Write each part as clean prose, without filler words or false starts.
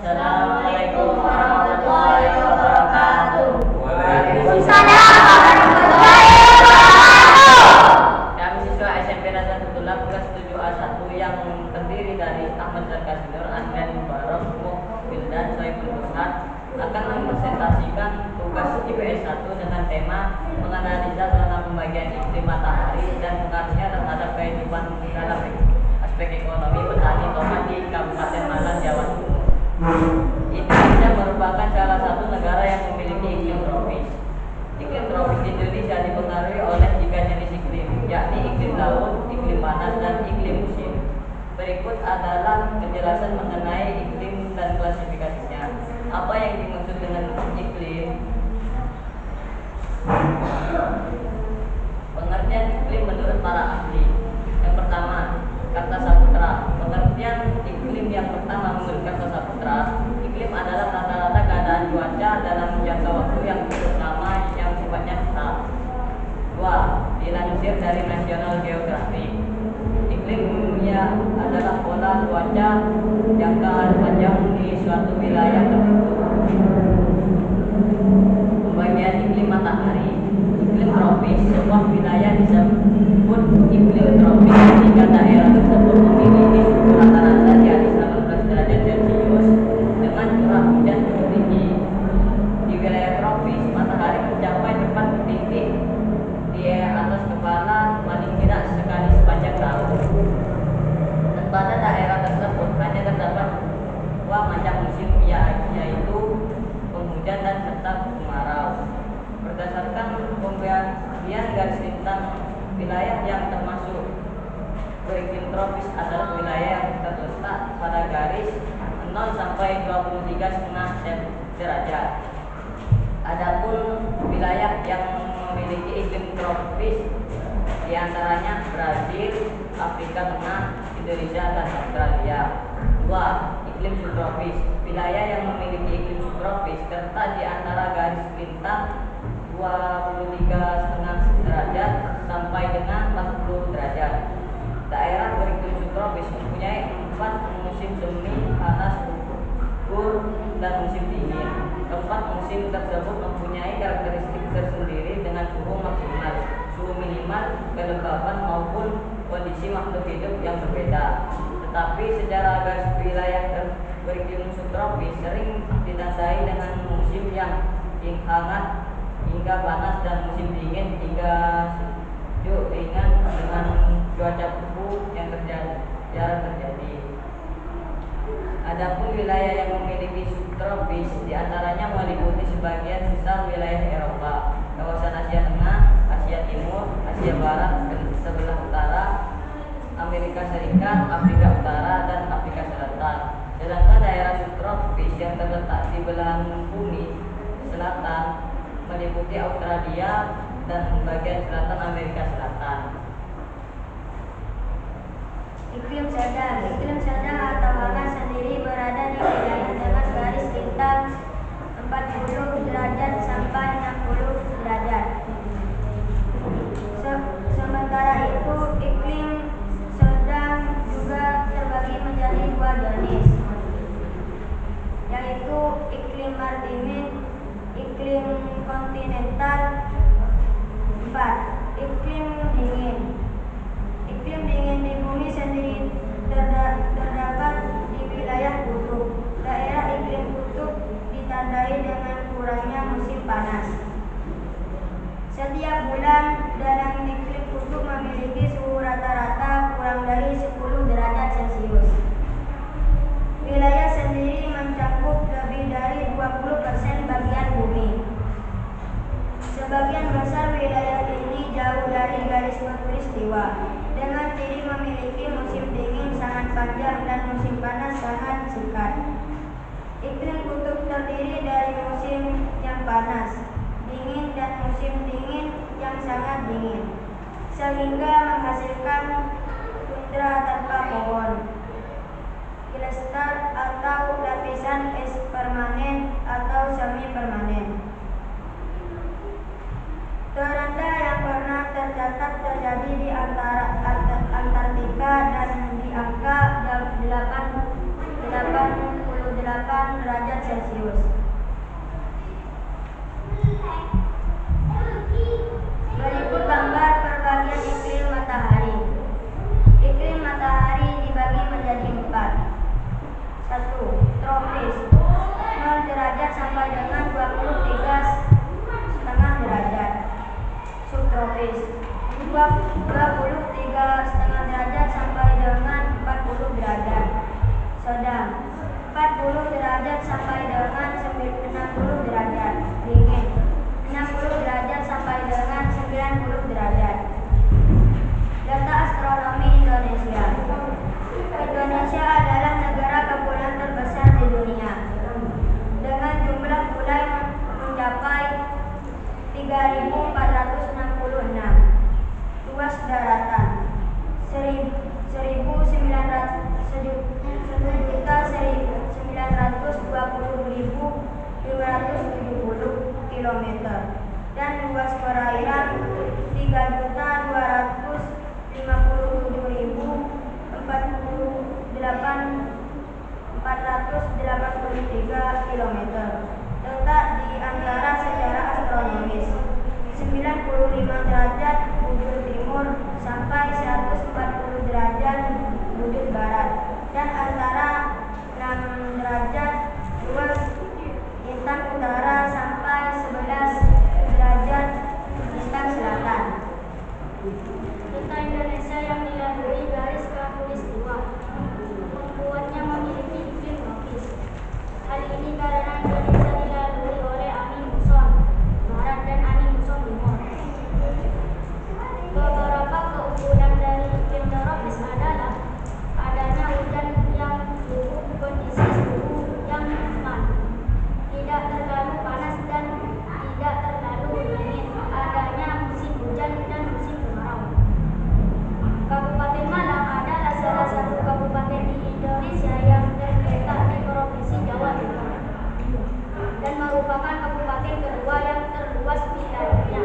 Assalamualaikum warahmatullahi wabarakatuh. Waalaikumsalam warahmatullahi wabarakatuh. Kami siswa SMP Negeri Tutulah kelas 7A1 yang terdiri dari Ahmad Zarkasinur, Andrian Mubarak, Wildan, Soebul Burhan akan mempresentasikan tugas IPS 1 dengan tema menganalisa zona pembagian iklim matahari dan pengaruhnya terhadap kehidupan dalam aspek ekonomi petani tomat di Kabupaten Malang, Jawa Timur. Indonesia merupakan salah satu negara yang memiliki iklim tropis. Iklim tropis di Indonesia dipengaruhi oleh 3 jenis iklim, yakni iklim laut, iklim panas, dan iklim musim. Berikut adalah penjelasan mengenai iklim dan klasifikasinya. Apa yang dimaksud dengan iklim? Pengertian iklim menurut para ahli. Yang pertama, Karta Saputra. Pengertian iklim yang pertama menurut Karta Saputra, iklim adalah rata-rata keadaan cuaca dalam jangka waktu yang cukup lama yang sifatnya tetap. 2. Dilansir dari National Geographic, iklimnya adalah pola cuaca jangka panjang di suatu wilayah tertentu. Pembagian iklim matahari. Iklim tropis, sebuah wilayah disebut iklim tropis jika daerah tersebut memiliki suhu rata-rata di atas 18 derajat Celcius dengan curah hujan cukup tinggi. Di wilayah tropis, matahari mencapai tepat titik di atas kepala paling tidak sekali sepanjang tahun. Dan pada daerah tersebut hanya terdapat 2 macam musim, yaitu penghujan dan serta kemarau. Berdasarkan pembagian garis lintang, wilayah yang termasuk beriklim tropis adalah wilayah yang terletak pada garis 0 sampai 23,5 derajat. Adapun wilayah yang memiliki iklim tropis diantaranya Brazil, Afrika Tengah, Indonesia, dan Australia. 2. Iklim subtropis. Wilayah yang memiliki iklim subtropis terletak di antara garis lintang 23,5 derajat sampai dengan 40 derajat. Daerah beriklim subtropis mempunyai 4 musim semi, panas, gugur, dan musim dingin. Keempat musim tersebut mempunyai karakteristik tersendiri dengan suhu maksimal, suhu minimal, kelembaban maupun kondisi makhluk hidup yang berbeda. Tetapi secara garis wilayah beriklim subtropis sering ditandai dengan musim yang hangat hingga panas dan musim dingin hingga sejuk ringan dengan cuaca suhu yang jarang terjadi. Adapun wilayah yang memiliki subtropis diantaranya meliputi sebagian besar wilayah Eropa, kawasan Asia Tengah, Asia Timur, Asia Barat sebelah utara, Amerika Serikat, Afrika Utara, dan Afrika Selatan. Sedangkan daerah subtropis yang terletak di belahan bumi selatan meliputi Australia dan bagian selatan Amerika Selatan. Iklim sedang atau hangat sendiri berada di wilayah dengan garis lintang 40 derajat sampai 60 derajat. Sementara itu, iklim sedang juga terbagi menjadi 2 jenis, yaitu iklim maritimin, iklim kontinental. 4. Iklim dingin. Iklim dingin di bumi sendiri terdapat di wilayah kutub. Daerah iklim kutub ditandai dengan kurangnya musim panas. Setiap bulan dalam iklim kutub memiliki suhu rata-rata kurang dari 10 derajat Celcius. Wilayah sendiri mencakup lebih dari 20% bagian bumi. Sebagian besar wilayah ini jauh dari garis khatulistiwa, dengan ciri memiliki musim dingin sangat panjang dan musim panas sangat singkat. Iklim kutub terdiri dari musim yang panas, dingin, dan musim dingin yang sangat dingin, sehingga menghasilkan tundra tanpa pohon, cluster atau lapisan es permanen atau semi permanen. Terendah yang pernah tercatat terjadi di antara Antartika dan di angka 88 23,5 derajat sampai dengan 40 derajat. Sedang 40 derajat sampai dengan 60 derajat. Dingin 60 derajat sampai dengan 90 derajat. Data astronomi Indonesia. Indonesia adalah negara kepulauan terbesar di dunia dengan jumlah pulau mencapai 3.466, luas daratan 1.920.570 km dan luas perairan 3.254.483 km. Letak di antara secara astronomis 95 derajat bujur timur sampai 140 derajat bujur barat dan antara 6 derajat luas lintang utara sampai 11 derajat lintang selatan. Peta Indonesia yang dilalui garis khatulistiwa membuatnya memiliki iklim tropis. Hal ini karena Indonesia dilalui oleh angin muson barat dan angin muson timur. Beberapa keunggulan dari iklim tropis adalah adanya hujan yang cukup, kondisi suhu yang aman, tidak terlalu panas dan tidak terlalu dingin, adanya musim hujan dan musim kemarau. Kabupaten Malang adalah salah satu kabupaten di Indonesia yang terletak di Provinsi Jawa Timur dan merupakan kabupaten kedua yang terluas wilayahnya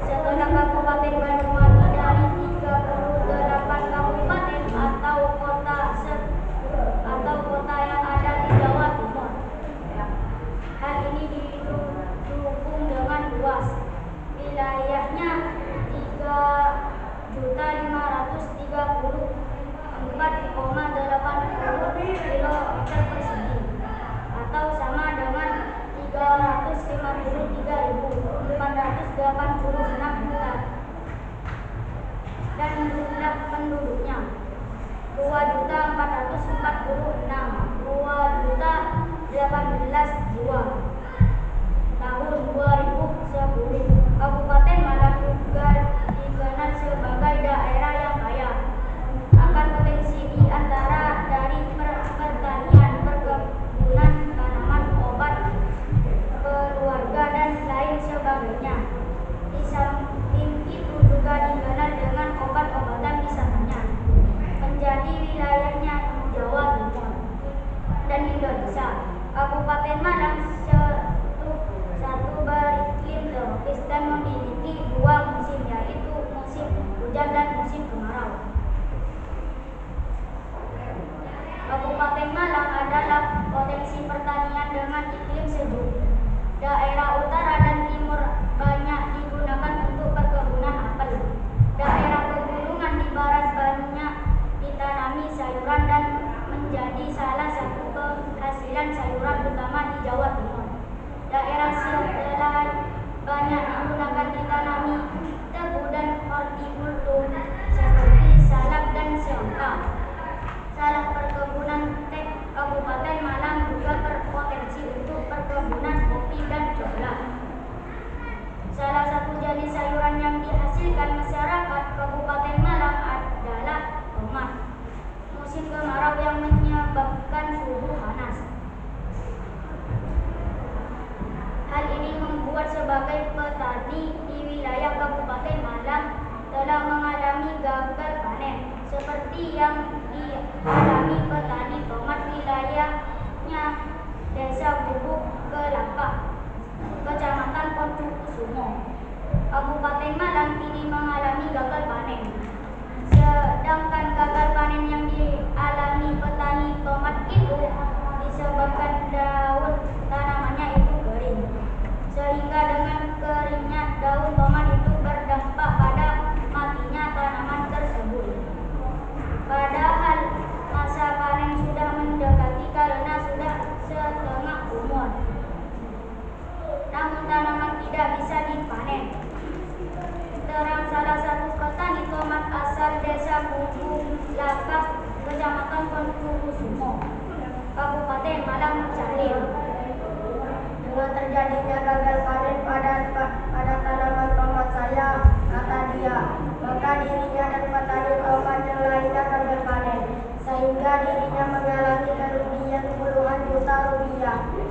setelah Kabupaten Banyuwangi dari 38 kabupaten atau kota yang ada di Jawa Timur. Hal ini didukung dengan luas wilayahnya 3.534,80 km persegi atau sama dengan 353.486 hektar dan jumlah penduduknya 2.446.218 jiwa. Tahun 2010, Kabupaten Malang juga dikenal sebagai daerah yang kaya akan potensi di antara dari pertanian, perkebunan, tanaman, obat, keluarga, dan lain sebagainya. Di samping itu juga dikenal dengan obat-obatan wisatanya, menjadi wilayahnya Jawa Timur dan Indonesia. Kabupaten Malang satu beriklim tropis dan memiliki dua musim, yaitu musim hujan dan musim kemarau. Kabupaten Malang adalah potensi pertanian dengan iklim sejuk. Daerah utara dan timur banyak digunakan untuk perkebunan apel. Daerah pegunungan di barat banyak ditanami sayuran dan menjadi salah satu penghasilan sayuran utama di Jawa Timur. Daerah setelah banyak digunakan ditanami tebu dan hortikultur seperti salak dan semangka. Salah perkebunan teh. Kabupaten Malang juga berpotensi untuk perkebunan kopi dan coklat. Salah satu jenis sayuran yang dihasilkan masyarakat Kabupaten Malang adalah tomat. Musim kemarau yang menyebabkan suhu panas. Hal ini membuat sebagai petani di wilayah Kabupaten Malang telah mengalami gagal panen seperti yang dialami petani tomat wilayahnya Desa Bubuk Kelapa, Kecamatan Poncukusumo. Kabupaten Malang kini mengalami gagal panen. Sedangkan gagal panen yang dialami petani tomat itu disebabkan daun tanamannya itu kering, sehingga dengan keringnya daun tomat itu berdampak pada matinya tanaman tersebut. Padahal Muhammad asal Desa Bubung Lapak, Kecamatan Ponorogo, Kabupaten Malang Jalil. Dengan terjadinya gagal panen pada tanaman tomat saya, kata dia, maka dirinya dan petani tomat yang lainnya gagal panen, sehingga dirinya mengalami kerugian puluhan juta rupiah.